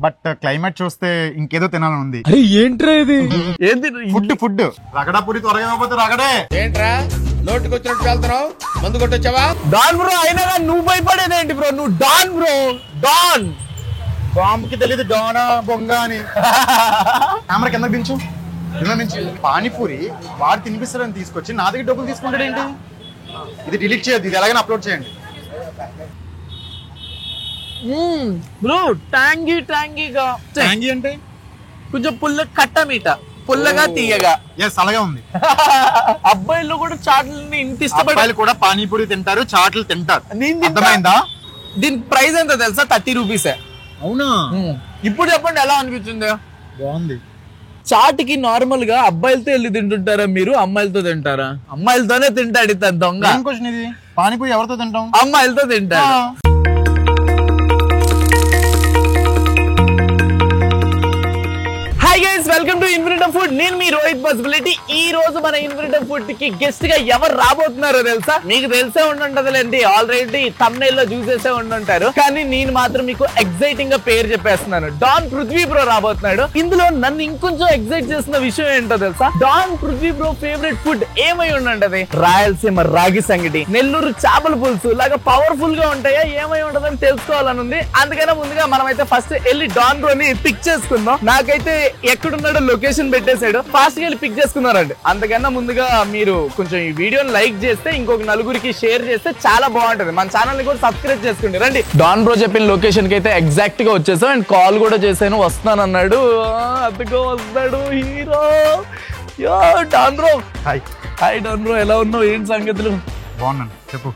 But climate చూస్తే ఇంకేదో తినాలని ఉంది. ఏంట్రా ఇది? ఏంటి ఫుడ్ రగడాపురి త్వరగా ఇవ్వకపోతే రగడే ఏంట్రా నోటికి వచ్చినట్టు వెళ్తున్నావు? మందు కొట్టొచ్చావా? డాన్ బ్రో అయినా నువ్వు భయపడేదేంటి బ్రో? నువ్వు డాన్ బ్రో, డాన్. బాంబుకి తెలియదు డానా బొంగ అని. కెమెరా కిందకి దించు. నుంచి పానీపూరి వాడు తినిపిస్తారని తీసుకొచ్చి నా దగ్గర డబ్బులు తీసుకుంటాడు ఏంటి? ఇది డిలీట్ చేయద్దు, ఇది ఎలాగైనా అప్లోడ్ చేయండి. Bro tangy ట్యాంగీగా. ట్యాంగీ అంటే కొంచెం కట్ట మీట, పుల్లగా తీయగా. ఎస్ అలాగే ఉంది. అబ్బాయిలు కూడా చాట్లని ఇంత ఇష్టపడి అబ్బాయిలు కూడా పానీపూరి తింటారు, చాట్లు తింటారు. అర్థమైందా? దీని ప్రైస్ ఎంత తెలుసా? 30 రూపీసే. అవునా? ఇప్పుడు చెప్పండి ఎలా అనిపించింది? బాగుంది. చాట్కి నార్మల్ గా అబ్బాయిలతో వెళ్ళి తింటుంటారా మీరు, అమ్మాయిలతో తింటారా? అమ్మాయిలతోనే తింటాడు ఇతను దొంగ. ఇది పానీపూరి ఎవరితో తింటాం? అమ్మాయిలతో తింటాడు. Welcome to Infinitum food. నేను మీ రోహిత్ పాసిబిలిటీ. ఈ రోజు మన ఇన్ఫినిటమ్ ఫుడ్ కి గెస్ట్ గా ఎవరు రాబోతున్నారో తెలుసా? మీకు తెలిసే ఉంటుంటదిలేండి, ఆల్రెడీ థంబ్నెయిల్ లో చూసేసే ఉంటుంటారు. కానీ నేను మాత్రం మీకు ఎక్సైటింగ్ గా పేరు చెప్పేస్తున్నాను. డాన్ పృథ్వీ బ్రో రాబోతున్నాడు. ఇందులో నన్ను ఇంకొంచెం ఎక్సైట్ చేసిన విషయం ఏంటో తెలుసా? Don Prithvi bro favourite food ఏమై ఉంటది? రాయలసీమ రాగి సంగటి, నెల్లూరు చేపల పులుసు లాగా పవర్ఫుల్ గా ఉంటాయా? ఏమై ఉంటదని తెలుసుకోవాలని ఉంది. అందుకనే ముందుగా మనం అయితే ఫస్ట్ వెళ్ళి డాన్ బ్రోని పిక్ చేసుకుందాం. నాకైతే ఎక్కడున్నాడో లొకేషన్ పెట్టేశాడు, ఫాస్ట్ గా వెళ్ళి పిక్ చేసుకున్నారండి. అందుకన్నా ముందుగా మీరు కొంచెం ఈ వీడియోని లైక్ చేస్తే, ఇంకొక నలుగురికి షేర్ చేస్తే చాలా బాగుంటది. మన ఛానల్ ని కూడా సబ్స్క్రైబ్ చేసుకోండి. రండి. డాన్ బ్రో చెప్పిన లొకేషన్ కి అయితే ఎగ్జాక్ట్ గా వచ్చేసాం. అండ్ కాల్ కూడా చేశాను, వస్తాను అన్నాడు. అదిగో వస్తాడు hero. Don bro hi. Hi Don bro, ఎలా ఉన్నావు? ఏంటి సంగతులు? బాగున్నాను, చెప్పు.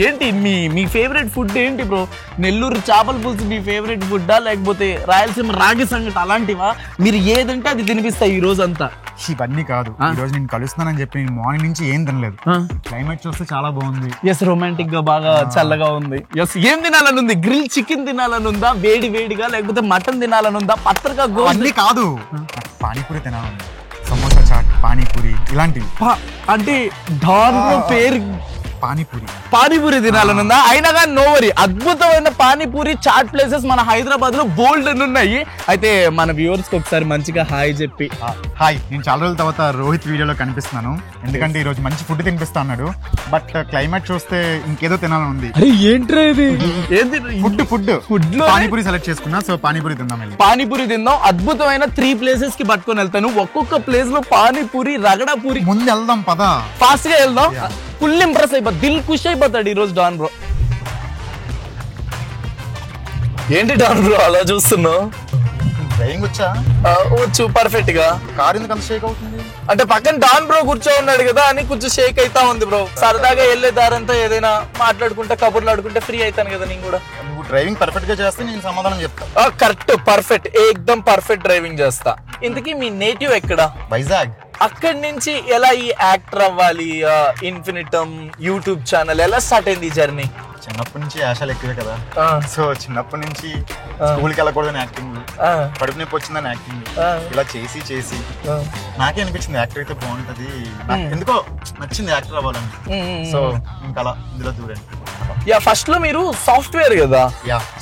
ఏంటి మీ ఫేవరెట్ ఫుడ్ ఏంటి బ్రో? నెల్లూరు చేపల పులుసు మీ ఫేవరెట్ ఫుడ్డా, లేకపోతే రాయలసీమ రాగి సంగటి అలాంటివా? మీరు ఏదంటే అది తినిపిస్తా ఈ రోజు అంతా. ఇవన్నీ కాదు, ఈ రోజు నేను కలుస్తానని చెప్పి మార్నింగ్ నుంచి ఏం తినలేదు. క్లైమేట్ చూస్తే చాలా బాగుంది. ఎస్, రొమాంటిక్ గా బాగా చల్లగా ఉంది. ఎస్, ఏం తినాలని ఉంది? గ్రిల్ చికెన్ తినాలని ఉందా, వేడి వేడిగా, లేకపోతే మటన్ తినాలని ఉందా, పత్రికా అన్ని కాదు, పానీపూరి తినాలని, సమోసా చాట్, పానీపూరి ఇలాంటివి. అంటే డాన్ బ్రో పేరు పానీపూరి తినాలని ఉందా? అయినా కానీ నోవరి, అద్భుతమైన పానీపూరి చాట్ ప్లేసెస్ మన హైదరాబాద్ లో బోల్డ్ అని ఉన్నాయి. అయితే మన వ్యూవర్స్ కి ఒకసారి మంచిగా హాయ్ చెప్పి. హాయ్, నేను చాలా రోజుల తర్వాత రోహిత్ వీడియోలో కనిపిస్తున్నాను. ఎందుకంటే ఈ రోజు మంచి ఫుడ్ తినిపిస్తా అన్నాడు. బట్ క్లైమేట్ చూస్తే ఇంకేదో తినాలని ఉంది. ఏంట్రా ఇది? ఫుడ్ లో పానీపూరి సెలెక్ట్ చేసుకున్నా. సో పానీపూరి తిందాం. పానీపూరి తిందాం. అద్భుతమైన 3 ప్లేసెస్ కి పట్టుకొని వెళ్తాను. ఒక్కొక్క ప్లేస్ లో పానీపూరి, రగడాపూరి. ముందు వెళ్దాం పదా, ఫాస్ట్ గా వెళ్దాం. ఫుల్ ఇంప్రెస్ అయిపోతుంది, దిల్ ఖుష్ అయిపోతాడు ఈ రోజు డాన్ బ్రో. ఏంటి డాన్ బ్రో అలా చూస్తున్నావు? డ్రైవింగ్ వచ్చా? వచ్చు పర్ఫెక్ట్ గా. కార్ ఎందుకు అంత షేక్ అవుతుంది? అంటే పక్కన డాన్ బ్రో కూర్చో ఉన్నాడు కదా అని కొంచెం షేక్ అయితా ఉంది బ్రో. సరదాగా వెళ్లే దారంతా ఏదైనా మాట్లాడుకుంటే, కబుర్లు ఆడుకుంటే ఫ్రీ అవుతాను కదా నేను కూడా. నువ్వు డ్రైవింగ్ పర్ఫెక్ట్ గా చేస్తే నేను సమాధానం చెప్తా. కరెక్ట్, పర్ఫెక్ట్, ఏకదమ్ పర్ఫెక్ట్ డ్రైవింగ్ చేస్తా. ఇంతకీ మీ నేటివ్ ఎక్కడ? వైజాగ్. అక్కడి నుంచి ఎలా ఈ యాక్టర్ అవ్వాలి, ఇన్ఫినిటమ్ యూట్యూబ్ ఛానల్ ఎలా స్టార్ట్ అయింది ఈ జర్నీ? చిన్నప్పటి నుంచి ఆశలు ఎక్కువే కదా. సో చిన్నప్పటి నుంచి స్కూల్కి వెళ్ళకూడదని యాక్టింగ్, కడుపు నొప్పి వచ్చిందని యాక్టింగ్, ఇలా చేసి చేసి నాకే అనిపించింది యాక్టర్ అయితే బాగుంటది, ఎందుకో నచ్చింది యాక్టర్ అవ్వాలని. సో ఇంకా అలా ఇందులో దూరండి. ఫస్ట్ లో మీరు సాఫ్ట్వేర్ కదా,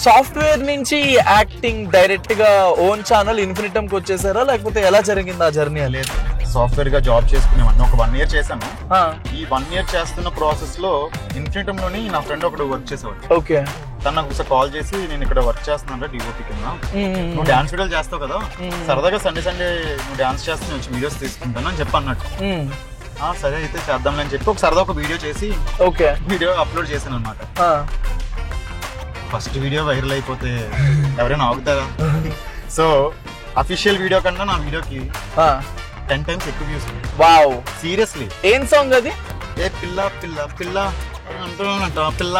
సాఫ్ట్వేర్ నుంచి యాక్టింగ్ డైరెక్ట్ గా ఓన్ ఛానల్ ఇన్ఫినిటమ్ కి వచ్చేసారా, లేకపోతే ఎలా జరిగింది ఆ జర్నీ? లేదు, సాఫ్ట్వేర్ గా జాబ్ చేసుకునేవాడిని. ఒక 1 ఇయర్ చేశాను. ఈ 1 ఇయర్ చేస్తున్న ప్రాసెస్ లో ఇన్ఫినిటమ్ లోని నా ఫ్రెండ్ ఒకడు వర్క్ చేసేవాడు. ఓకే. తను నాకు ఒకసారి కాల్ చేసి, నేను ఇక్కడ వర్క్ చేస్తున్నాను డిఓపి కింద, నువ్వు డాన్స్ వీడియోలు చేస్తావు కదా, సరదాగా సండే నువ్వు డాన్స్ చేస్తే వచ్చి వీడియోస్ తీసుకుంటాను అని చెప్పి అన్నట్టు. సరే అయితే చేద్దాంలే అని చెప్పి ఒక సరదా ఒక వీడియో చేసి వీడియో అప్లోడ్ చేశాను అనమాట. ఫస్ట్ వీడియో వైరల్ అయిపోతే ఎవరైనా ఆగుతారా? సో అఫీషియల్ వీడియో కన్నా నా వీడియోకి 10 times ఎక్కువ వ్యూస్. Wow, seriously. ఏం సాంగ్ అది? ఏ పిల్ల పిల్ల పిల్ల పిల్ల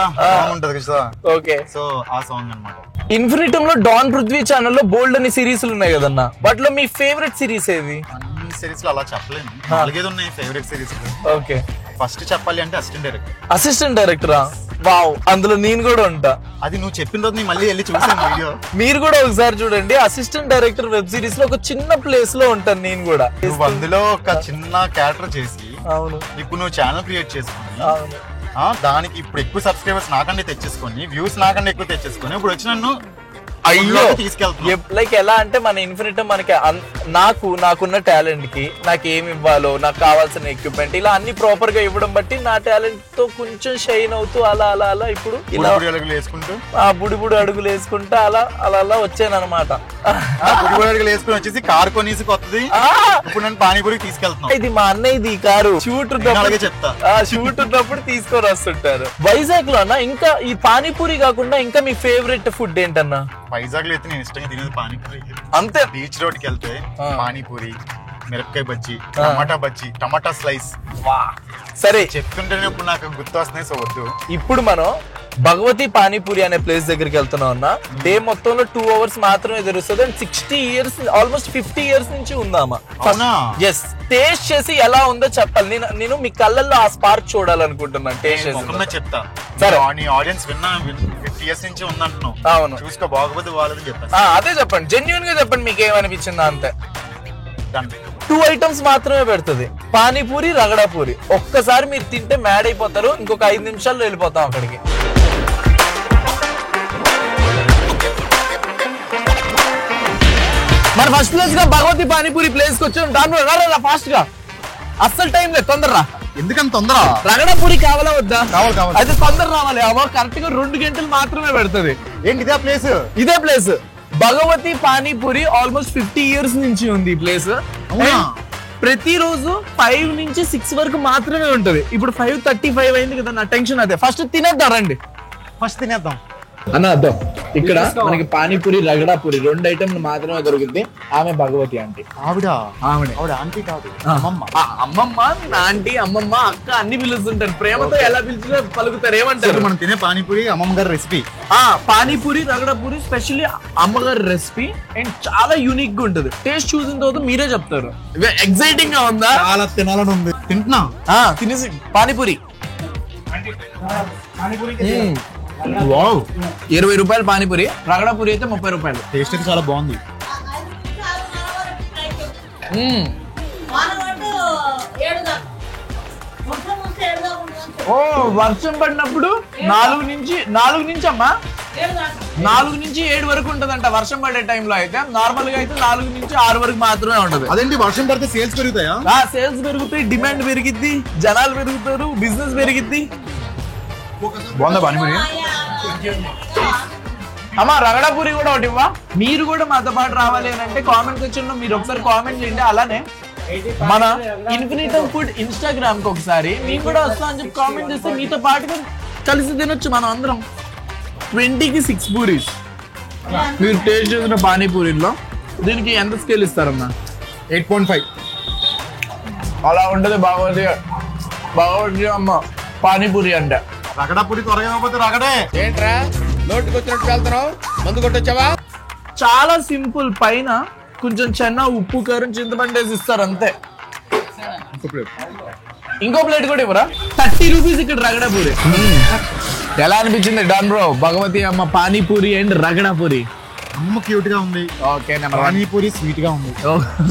ఉంటది కదా. ఓకే, సో ఆ సాంగ్ అన్నమాట. ఇన్ఫినిటమ్ లో డాన్ పృథ్వీ ఛానల్ లో బోల్డ్ అని సిరీస్లు ఉన్నాయి కదన్నా, వాటిలో మీ ఫేవరెట్ సిరీస్ ఏది? అన్ని సిరీస్ లో అలా చెప్పలేను, 4 ఉన్నాయి ఫేవరెట్ సిరీస్. ఓకే, ఫస్ట్ చెప్పాలి అంటే అసిస్టెంట్ డైరెక్టరా? వావ్, అందులో నేను కూడా ఉంటా. అది నువ్వు చెప్పిన రోజు మళ్ళీ వెళ్ళి చూసాను వీడియో. మీరు కూడా ఒకసారి చూడండి. అసిస్టెంట్ డైరెక్టర్ వెబ్ సిరీస్ లో ఒక చిన్న ప్లేస్ లో ఉంటాను నేను కూడా. నువ్వు అందులో ఒక చిన్న క్యారెక్టర్ చేసి, అవును, ఇప్పుడు నువ్వు ఛానల్ క్రియేట్ చేసుకుని, దానికి ఇప్పుడు ఎక్కువ సబ్స్క్రైబర్స్ నాకంటే తెచ్చేసుకొని, వ్యూస్ నాకంటే ఎక్కువ తెచ్చేసుకొని, ఇప్పుడు వచ్చి నన్ను అయ్యో తీసుకెళ్తాం. లైక్ ఎలా అంటే మన ఇన్ఫినిటమ్ మనకి నాకున్న టాలెంట్ కి నాకు ఏమి ఇవ్వాలో, నాకు కావాల్సిన ఎక్విప్మెంట్ ఇలా అన్ని ప్రాపర్ గా ఇవ్వడం బట్టి నా టాలెంట్ తో కొంచెం షైన్ అవుతూ అలా అలా అలా ఇప్పుడు ఇలా వేసుకుంటూ బుడి అడుగులు వేసుకుంటా అలా అలా అలా వచ్చాను అనమాట. అడుగులు వేసుకుని వచ్చేసి కారు కొనేసి కొత్తది ఇప్పుడు నేను పానీపూరికి తీసుకెళ్తాను. ఇది మా అన్నయ్యది కారు. షూట్ చెప్తా, షూట్ ఉన్నప్పుడు తీసుకొని వస్తుంటారు. వైజాగ్ లో అన్న ఇంకా ఈ పానీపూరి కాకుండా ఇంకా మీ ఫేవరెట్ ఫుడ్ ఏంటన్నా? వైజాగ్ లో అయితే నేను ఇష్టంగా తినేది పానీపూరి. అంతే. బీచ్ రోడ్ కి వెళ్తే పానీపూరి, మిరపకాయ బజ్జీ, టమాటా బజ్జీ, టమాటా స్లైస్. సరే చెప్తుంటేనే ఇప్పుడు నాకు గుర్తు వస్తున్నాయి. సో వద్దు. ఇప్పుడు మనం భగవతి పానీపూరి అనే ప్లేస్ దగ్గరికి వెళ్తున్నాం అన్న. డే మొత్తంలో 2 hours మాత్రమే తెరుస్తుంది. అండ్ 60 years ఆల్మోస్ట్ 50 years నుంచి ఉందామా. ఎస్, టేస్ట్ చేసి ఎలా ఉందో చెప్పాలి. నేను మీ కళ్ళల్లో ఆ స్పార్క్ చూడాలనుకుంటున్నాను. టేస్ట్ చేసి చెప్తా. సరే, ఆడియన్స్ 50 years నుంచి ఉందంటున్నావు. అవును, చూసుకో బాగోపోతే వాళ్ళని చెప్పండి. అదే చెప్పండి, జెన్యున్ గా చెప్పండి మీకు ఏమనిపించిందా అంతే. 2 items మాత్రమే పెడుతుంది, పానీపూరి, రగడాపూరి. ఒక్కసారి మీరు తింటే మ్యాడ్ అయిపోతారు. ఇంకొక 5 నిమిషాల్లో వెళ్ళిపోతాం అక్కడికి. మన ఫస్ట్ ప్లేస్ గా భగవతి పానీపూరి ప్లేస్ కి వచ్చాం. దాని ఫాస్ట్ గా, అస్సలు టైం లేదు, తొందరరా. ఎందుకంత తొందర? రగడాపూరి కావాలా వద్దా? కావాలి. అయితే తొందర రావాలి. అమ్మో కరెక్ట్ గా 2 గంటలు మాత్రమే పెడుతుంది. ఏంటి ఇదే ప్లేస్? ఇదే place Bhagavathi panipuri. Almost 50 years నుంచి ఉంది ఈ ప్లేస్. ప్రతిరోజు 5 నుంచి 6 వరకు మాత్రమే ఉంటది. ఇప్పుడు 5:35 అయింది కదా, నా టెన్షన్ అదే. ఫస్ట్ తినేద్దాం రండి. ఫస్ట్ తినేద్దాం అన్న. అర్థం ఇక్కడ మనకి పానీపూరి, రగడాపూరి 2 items మాత్రమే దొరుకుతుంది. ఆమె భగవతి ఆంటీ. ఆవిడ ఆంటీ కాదు, అమ్మమ్మ, ఆంటీ, అమ్మమ్మ, అక్క అన్ని పిలుస్తుంటారు. ప్రేమతో ఎలా పిలిచినా పలుకుతారు. ఏమంటారు? మనం తినే పానీపూరి అమ్మమ్మ గారి రెసిపీ. పానీపూరి, రగడాపూరి స్పెషల్లీ అమ్మగారి రెసిపీ. అండ్ చాలా యూనిక్ గా ఉంటది. టేస్ట్ చూసిన తర్వాత మీరే చెప్తారు. ఎక్సైటింగ్ గా ఉందా? చాలా తినాలని ఉంది. తింటున్నా. తినేసి పానీపూరి 20 రూపాయలు పానీపూరి, రగడాపూరి అయితే 30 రూపాయలు. టేస్ట్ అయితే చాలా బాగుంది. వర్షం పడినప్పుడు 4 నుంచి అమ్మా 4 నుంచి 7 వరకు ఉంటదంట వర్షం పడే టైంలో. అయితే నార్మల్ గా అయితే 4 నుంచి 6 వరకు మాత్రమే ఉంటది. అదేంటి వర్షం పడితే సేల్స్ పెరుగుతాయా? సేల్స్ పెరుగుతాయి, డిమాండ్ పెరిగిద్ది, జనాలు పెరుగుతారు, బిజినెస్ పెరిగిద్ది. బాగుందా పానీపూరి? అమ్మా రగడాపూరి కూడా ఒకటి ఇవ్వా. మీరు కూడా మాతో పాటు రావాలి అని అంటే కామెంట్ సెక్షన్ లో మీరు ఒకసారి కామెంట్ చేయండి. అలానే మన ఇన్ఫినిటమ్ ఫుడ్ ఇన్స్టాగ్రామ్ కి ఒకసారి నేను కూడా వస్తా అని చెప్పి కామెంట్ చేస్తే మీతో పాటుగా కలిసి తినొచ్చు మనం అందరం. 20కి 6 పూరీస్. మీరు టేస్ట్ చేసిన పానీపూరిలో దీనికి ఎంత స్కేల్ ఇస్తారమ్మా? 8.5. అలా ఉంటది బాగోది అమ్మ పానీపూరి అంటే. రగడాపూరి త్వరగా ఇవ్వకపోతే రగడే. ఏంట్రా నోటికి వచ్చినట్టు వెళ్తున్నావు? మందు కొట్టొచ్చావా? చాలా సింపుల్. పైన కొంచెం చెన్న, ఉప్పు, కారం, చింతపండు వేసి ఇస్తారు అంతే. ఇంకో ప్లేట్ కూడా ఇవ్వరా? 30 రూపీస్ ఇక్కడ రగడాపూరి. ఎలా అనిపించింది డాన్ బ్రో? భగవతి అమ్మ పానీపూరి అండ్ రగడాపూరి. అమ్మ క్యూట్ గా ఉంది. ఓకే, పానీపూరి స్వీట్ గా ఉంది.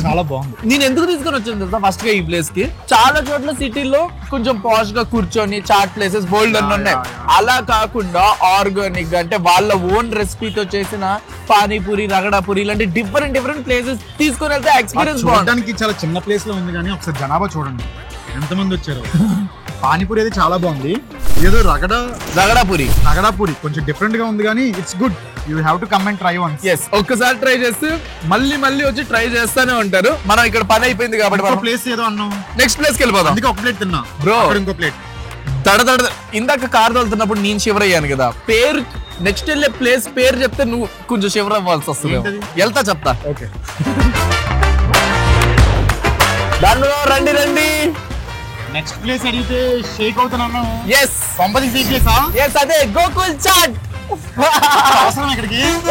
చాలా బాగుంది. నేను ఎందుకు తీసుకొని వచ్చాను తెలుసా ఫస్ట్ గా ఈ ప్లేస్ కి? చాలా చోట్ల సిటీలో కొంచెం పాష్ గా కూర్చొని చాట్ ప్లేసెస్ బోల్డ్ అన్ని ఉన్నాయి. అలా కాకుండా ఆర్గానిక్ అంటే వాళ్ళ ఓన్ రెసిపీతో చేసిన పానీపూరి, రగడాపూరి ఇలాంటి డిఫరెంట్ ప్లేసెస్ తీసుకొని వెళ్తే ఎక్స్పీరియన్స్ చూడడానికి చాలా చిన్న ప్లేస్ లో ఉంది. కానీ ఒకసారి జనాభా చూడండి ఎంతమంది వచ్చారు. పానీపూరి అయితే చాలా బాగుంది. ఏదో రగడాపూరి కొంచెం డిఫరెంట్ గా ఉంది కానీ it's good. You have to come and try once. Yes, ఒక్కసారి ట్రై చేస్తే మళ్ళీ వచ్చి ట్రై చేస్తానే ఉంటారు. మనం ఇక్కడ పని అయిపోయింది కాబట్టి ప్లేస్ ఏదో అన్నాం, నెక్స్ట్ ప్లేస్ కి వెళ్ళిపోదాం. అందుకే ఒక ప్లేట్ తిన్నా బ్రో. ఇంకో ప్లేట్ దడ ఇందాక కార్ తోలుతున్నప్పుడు నేను షివర్ అయ్యాను కదా. పేరు నెక్స్ట్ వెళ్ళే ప్లేస్ పేరు చెప్తే నువ్వు కొంచెం షివర్ అవ్వాల్సి వస్తుంది. వెళ్తా చెప్తా. ఓకే, దాంట్లో రండి. నెక్స్ట్ ప్లేస్ అడిగితే షేక్ అవుతున్నాను. ఎస్, అదే గోకుల్ చాట్.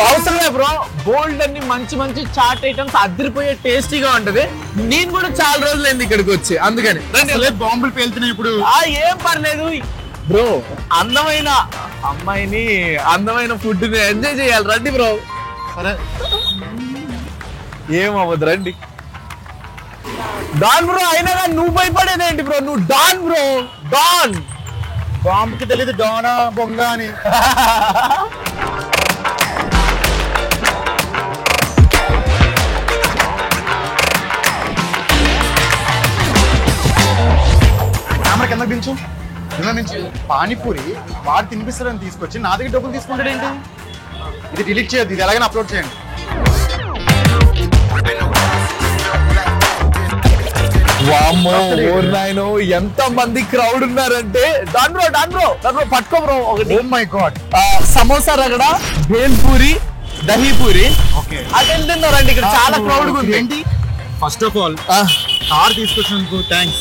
అవసరమే బ్రో. బోల్డ్ అన్ని మంచి చాట్ ఐటమ్స్ అదిరిపోయే టేస్టీగా ఉంటది. నేను కూడా చాలా రోజులైంది ఇక్కడికి వచ్చి, అందుకని బాంబులు పేలుతున్నాయి ఇప్పుడు. ఏం పర్లేదు బ్రో. అందమైన అమ్మాయిని, అందమైన ఫుడ్ ని ఎంజాయ్ చేయాలి. రండి బ్రో. సరే, ఏమవ్వదు రండి. డాన్ బ్రో అయినా నువ్వు భయపడేదేంటి బ్రో? నువ్వు డాన్ బ్రో, డాన్. బాంబుకి తెలియదు డానా బొంగ అని. వివరించు. పానీపూరి వాడు తినిపిస్తారని తీసుకొచ్చి నా దగ్గర డబ్బులు తీసుకుంటాడు ఏంటి? ఇది డిలీట్ చేయొద్దు, ఇది ఎలాగైనా అప్లోడ్ చేయండి. వామ్మో నాయనో ఎంత మంది క్రౌడ్ ఉన్నారంటే దాంట్లో పట్టుకో బ్రో ఒకటి. Oh my God. Samosa ragada, bhelpuri, dahi puri. Okay అది వెళ్తున్నారండి, ఇక్కడ చాలా క్రౌడ్ ఉంది. ఏంటి? ఫస్ట్ ఆఫ్ ఆల్ కార్ తీసుకొచ్చినందుకు థ్యాంక్స్.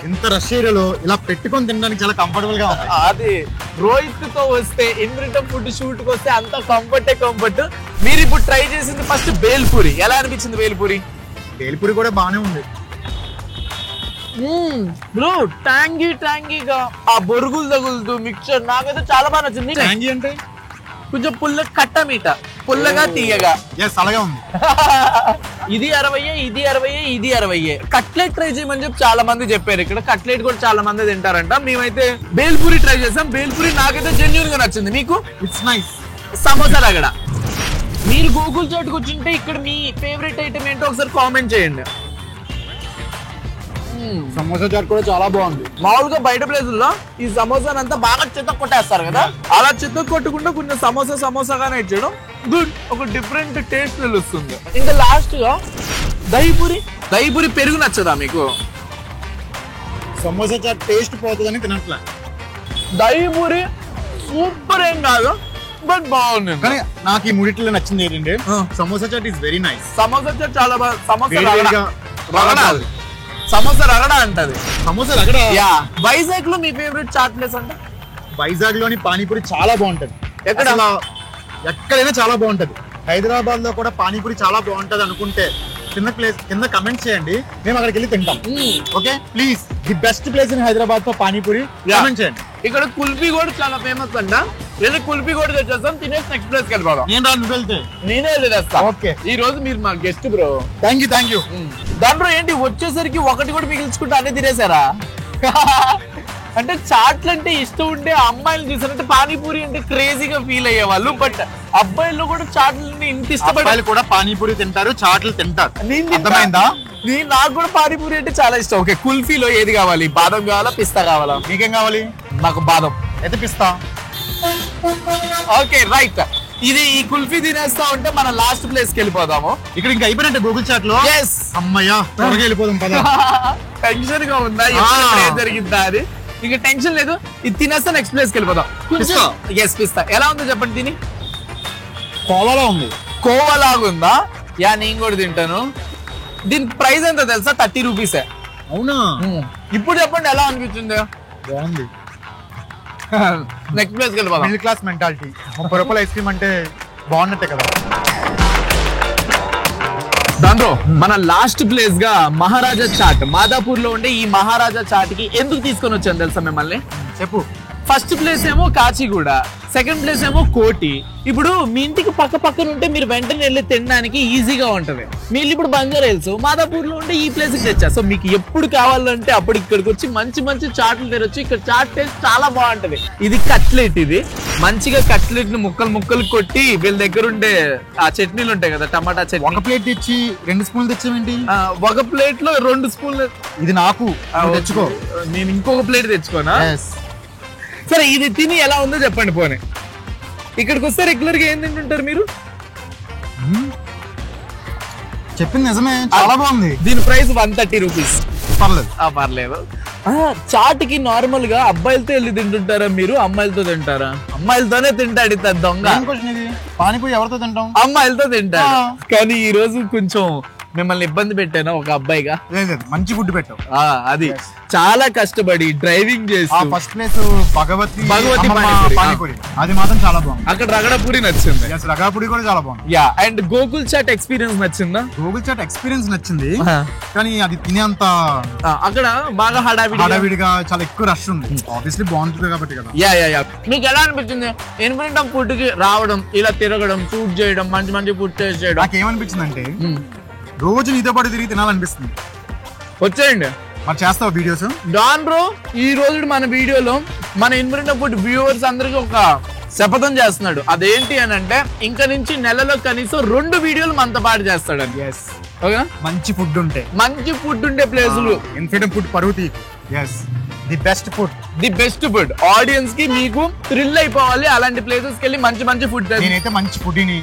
ఇంత రష్ ఏరియాలో ఇలా పెట్టుకొని తినడానికి చాలా కంఫర్టబుల్ గా ఉంది. అది రోహిత్ తో వస్తే ఇన్ఫినిటమ్ ఫుడ్ షూట్ కి వస్తే అంత కంఫర్ట్. మీరు ఇప్పుడు ట్రై చేసింది ఫస్ట్ బేల్పూరి. ఎలా అనిపించింది బేల్పూరి? బేల్పూరి కూడా బానే ఉంది బ్రో. ట్యాంగీగా ఆ బొరుగులు తగులుతూ మిక్చర్ నాకైతే చాలా బాగా నచ్చింది. ట్యాంగీ అంటే కొంచెం కట్ట మీట, పుల్లగా తీయగా. అలాగే ఉంది. ఇది 60, ఇది 60. కట్లెట్ ట్రై చేయమని చెప్పి చాలా మంది చెప్పారు. ఇక్కడ కట్లెట్ కూడా చాలా మంది తింటారంట. మేమైతే బేల్పూరి ట్రై చేసాం. బేల్పూరి నాకైతే జెన్యూన్ గా నచ్చింది. మీకు? It's nice. సమోసా రగడ. మీరు గూగుల్ చాట్కి వచ్చింటే ఇక్కడ మీ ఫేవరెట్ ఐటమ్ ఏంటో ఒకసారి కామెంట్ చేయండి. సమోసా చాట్ కూడా చాలా బాగుంది. మామూలుగా బయట ప్లేసుల్లో ఈ సమోసాని అంతా బాగా చిత్త కొట్టేస్తారు కదా, అలా చిత్త కొట్టకుండా కొంచెం సమోసాగానే ఇచ్చడం గుడ్. ఒక డిఫరెంట్ టేస్ట్ తెలుస్తుంది. ఇంకా లాస్ట్ గా దహీపూరి పెరుగు నచ్చదా మీకు? సమోసా చాట్ టేస్ట్ పోతుందని తినట్లే. దహీపూరి సూపర్ ఏం కాదు, బట్ బాగుంది. కానీ నాకు ఈ మూడిట్లో నచ్చింది ఏంటంటే samosa chaat is very nice. Samosa chaat చాలా బాగా. సమోసా రగడ అంటది. సమోసా రగడ. వైజాగ్ లో మీ ఫేవరెట్ చాట్ ప్లేస్ అంటే? వైజాగ్ లోని పానీపూరి చాలా బాగుంటది. ఎక్కడైనా చాలా బాగుంటది. హైదరాబాద్ లో కూడా పానీపూరి చాలా బాగుంటది అనుకుంటే కింద కమెంట్ చేయండి, మేము అక్కడికి వెళ్ళి తింటాం. Okay please, the best place in Hyderabad తో పానీపూరి కమెంట్ చేయండి. ఇక్కడ కుల్ఫీ కూడా చాలా ఫేమస్ అంట. వెళ్ళి కుల్ఫీ కూడా తెచ్చేస్తాం, తినేసి నెక్స్ట్ ప్లేస్ కి వెళ్ళిపోదాం. నేను రాను వెళ్తే నేనే వెళ్ళేస్తా. ఓకే, ఈ రోజు మీరు మా గెస్ట్ బ్రో. Thank you. దాంట్లో ఏంటి వచ్చేసరికి ఒకటి కూడా మిగిల్చుకుంటే అన్ని తినేసారా? అంటే చాట్లు అంటే ఇష్టం ఉంటే అమ్మాయిలు చూసారంటే పానీపూరి అంటే క్రేజీగా ఫీల్ అయ్యేవాళ్ళు. బట్ అబ్బాయిలు కూడా చాట్లని ఇంత ఇష్టపడాలి కూడా పానీపూరి తింటారు, చాట్లు తింటారు. అర్థమైందా? నాకు కూడా పానీపూరి అంటే చాలా ఇష్టం. ఓకే, కుల్ఫీలో ఏది కావాలి? బాదం కావాలా, పిస్తా కావాలా? మీకేం కావాలి? నాకు బాదం అయితే పిస్తా. Okay right. ఇది ఈ కుల్ఫీ తినేస్తా ఉంటే మన లాస్ట్ ప్లేస్ కి వెళ్ళిపోదాము. ఇక్కడ ఇంకా అయిపోయినట్టే గూగుల్ చాట్ లో. అమ్మయ్యా, త్వరగా వెళ్ళిపోదాం పద. టెన్షన్ గా ఉందా ఏం జరిగిందా అని? ఇంకా టెన్షన్ లేదు, ఇది తినేస్తా నెక్స్ట్ ప్లేస్ కి వెళ్ళిపోదాం. పిస్తా ఎలా ఉందో చెప్పండి. తిని కోవాలా ఉంది. కోవాలాగుందా? నేను కూడా తింటాను. దీని ప్రైస్ ఎంత తెలుసా? 30 రూపీసే. అవునా? ఇప్పుడు చెప్పండి ఎలా అనిపించింది? బాగుంది. నెక్స్ట్ ప్లేస్ కి వెళ్ళిపోదాం. Middle class mentality. 30 రూపాయల ఐస్ క్రీమ్ అంటే బాగున్నట్టే కదా. దాంట్లో మన లాస్ట్ ప్లేస్ గా మహారాజా చాట్, మాదాపూర్ లో ఉండే ఈ మహారాజా చాట్ కి ఎందుకు తీసుకొని వచ్చాను తెలుసా మిమ్మల్ని? చెప్పు. ఫస్ట్ ప్లేస్ ఏమో కాచిగూడ, సెకండ్ ప్లేస్ ఏమో కోటి. ఇప్పుడు మీ ఇంటికి పక్కన ఉంటే మీరు వెంటనే వెళ్ళి తినడానికి ఈజీగా ఉంటది. మీరు ఇప్పుడు బంజారా హిల్స్, మాదాపూర్ లో ఉంటే ఈ ప్లేస్ కి తెచ్చా. సో మీకు ఎప్పుడు కావాలంటే అప్పుడు ఇక్కడికి వచ్చి మంచి చాట్లు తినొచ్చు. ఇక్కడ చాట్ టేస్ట్ చాలా బాగుంటది. ఇది కట్లెట్. ఇది మంచిగా కట్లెట్ ని ముక్కలు కొట్టి వీళ్ళ దగ్గర ఉండే ఆ చట్నీలు ఉంటాయి కదా, టమాటా చట్నీ. ఒక ప్లేట్ తెచ్చి 2 స్పూన్లు తెచ్చామేంటి? ఒక ప్లేట్ లో 2 స్పూన్లు. ఇది నాకు తెచ్చుకో, నేను ఇంకొక ప్లేట్ తెచ్చుకోనా? సరే, ఇది తిని ఎలా ఉందో చెప్పండి. పోనీ ఇక్కడికి వస్తే రెగ్యులర్ గా ఏం తింటుంటారు మీరు? చెప్పింది నిజమే, చాలా బాగుంది. దీని ప్రైస్ 130 రూపీస్. పర్లేదు. చాట్ కి నార్మల్ గా అబ్బాయిలతో వెళ్ళి తింటుంటారా మీరు, అమ్మాయిలతో తింటారా? అమ్మాయిలతోనే తింటాడు ఇంత దొంగ. పానీపూరి ఎవరితో తింటాం? అమ్మాయిలతో తింటాడు. కానీ ఈ రోజు కొంచెం మిమ్మల్ని ఇబ్బంది పెట్టాను ఒక అబ్బాయిగా. మంచి ఫుడ్ పెట్టావు. అది చాలా కష్టపడి డ్రైవింగ్ చేసి ఫస్ట్ ప్లేస్ భగవతి పానీపూరి, అది మాత్రం చాలా బాగుంది. అక్కడ రగడపూరి నచ్చింది. రగడపూరి కూడా చాలా బాగుంది. అండ్ గోకుల్ చాట్ ఎక్స్పీరియన్స్ నచ్చిందా? గూగుల్ చాట్ ఎక్స్పీరియన్స్ నచ్చింది, కానీ అది తినేంత అక్కడ బాగా హడావిడిగా చాలా ఎక్కువ రష్ ఉంది. ఆబ్వియస్లీ బాగుంటుంది కాబట్టి కదా. మీకు ఎలా అనిపించింది ఇన్ఫినిటమ్ ఫుడ్ కి రావడం, ఇలా తిరగడం, షూట్ చేయడం, మంచి ఫుడ్ టేస్ట్ చేయడం? నాకేమనిపించింది అంటే రోజు నీతో పాటు తిరిగి తినాలనిపిస్తుంది. వచ్చేయండి, మరి చేస్తావు వీడియోస్? డాన్ బ్రో, ఈ రోజు మన వీడియోలో మన ఇన్ఫినిటమ్ ఫుడ్ వ్యూవర్స్ అందరికి ఒక శపథం చేస్తున్నాడు. అదేంటి అని అంటే ఇంకా నుంచి నెలలో కనీసం 2 వీడియోలు మనతో పాటు చేస్తాడు. మంచి ఫుడ్ ఉంటే ప్లేసులు ఇన్ఫినిటమ్ ఫుడ్ పరువు తీకు. ది బెస్ట్ ఫుడ్ ఆడియన్స్ కి మీకు థ్రిల్ అయిపోవాలి అలాంటి ప్లేసెస్ కి వెళ్ళి మంచి మంచి ఫుడ్. నేనైతే మంచి ఫుడ్ని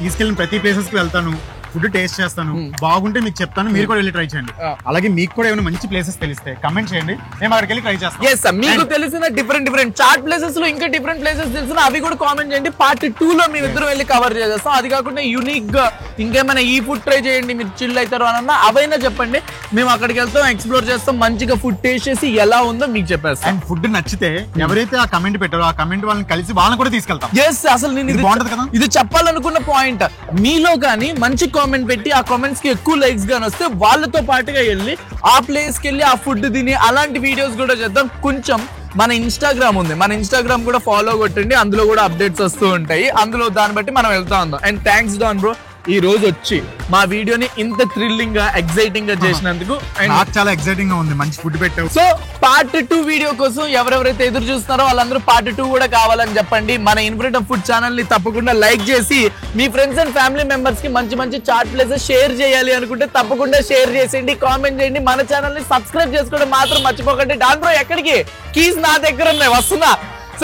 తీసుకెళ్ళిన ప్రతి ప్లేసెస్ కి వెళ్తాను, ఫుడ్ టేస్ట్ చేస్తాను, బాగుంటే మీకు చెప్తాను, మీరు కూడా వెళ్ళి ట్రై చేయండి. అలాగే మీకు కూడా ఏమైనా మంచి ప్లేసెస్ తెలిస్తే కమెంట్ చేయండి, మేము అక్కడికి వెళ్ళి ట్రై చేస్తాం. మీకు తెలిసిన డిఫరెంట్ చాట్ ప్లేసెస్ లో ఇంకా డిఫరెంట్ ప్లేసెస్ తెలిసిన అవి కూడా కామెంట్ చేయండి. పార్ట్ 2 లో మేము ఇద్దరు వెళ్ళి కవర్ చేసేస్తాం. అది కాకుండా యూనిక్ గా ఇంకేమైనా ఈ ఫుడ్ ట్రై చేయండి, మీరు చిల్ అవుతారు అన్న అవైనా చెప్పండి, మేము అక్కడికి వెళ్తాం, ఎక్స్ప్లోర్ చేస్తాం, మంచిగా ఫుడ్ టేస్ట్ చేసి ఎలా ఉందో మీకు చెప్పేస్తాం. అండ్ ఫుడ్ నచ్చితే ఎవరైతే ఆ కమెంట్ పెట్టారో ఆ కమెంట్ వాళ్ళని కలిసి వాళ్ళని కూడా తీసుకెళ్తాం. అసలు నేను బాగుంటది కదా, ఇది చెప్పాలనుకున్న పాయింట్. మీలో కానీ మంచి కామెంట్ పెట్టి ఆ కామెంట్స్ కి ఎక్కువ లైక్స్ గాని వస్తే వాళ్ళతో పాటుగా వెళ్ళి ఆ ప్లేస్ కి వెళ్ళి ఆ ఫుడ్ తిని అలాంటి వీడియోస్ కూడా చేద్దాం. కొంచెం మన ఇన్స్టాగ్రామ్ ఉంది, మన ఇన్స్టాగ్రామ్ కూడా ఫాలో కొట్టండి, అందులో కూడా అప్డేట్స్ వస్తూ ఉంటాయి. అందులో దాన్ని బట్టి మనం వెళ్తా ఉందాం. అండ్ థ్యాంక్స్ డాన్ బ్రో, ఈ రోజు వచ్చి మా వీడియోని ఇంత థ్రిల్లింగ్ గా ఎక్సైటింగ్ గా చేసినందుకు. నాకు చాలా ఎక్సైటింగ్ గా ఉంది, మంచి ఫుడ్ పెట్టావు. సో పార్ట్ 2 వీడియో కోసం ఎవరెవరైతే ఎదురు చూస్తున్నారో వాళ్ళందరూ పార్ట్ 2 కూడా కావాలని చెప్పండి. మన ఇన్ఫినిట్ ఫుడ్ ఛానల్ ని తప్పకుండా లైక్ చేసి మీ ఫ్రెండ్స్ అండ్ ఫ్యామిలీ మెంబర్స్ కి మంచి మంచి చాట్ ప్లేసెస్ షేర్ చేయాలి అనుకుంటే తప్పకుండా షేర్ చేసేయండి, కామెంట్ చేయండి. మన ఛానల్ ని సబ్స్క్రైబ్ చేసుకోవడం మాత్రం మర్చిపోకండి. డాన్ బ్రో ఎక్కడికి? కీస్ నా దగ్గర ఉన్నాయి, వస్తున్నా.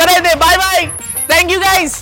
సరే అయితే bye bye, thank you guys.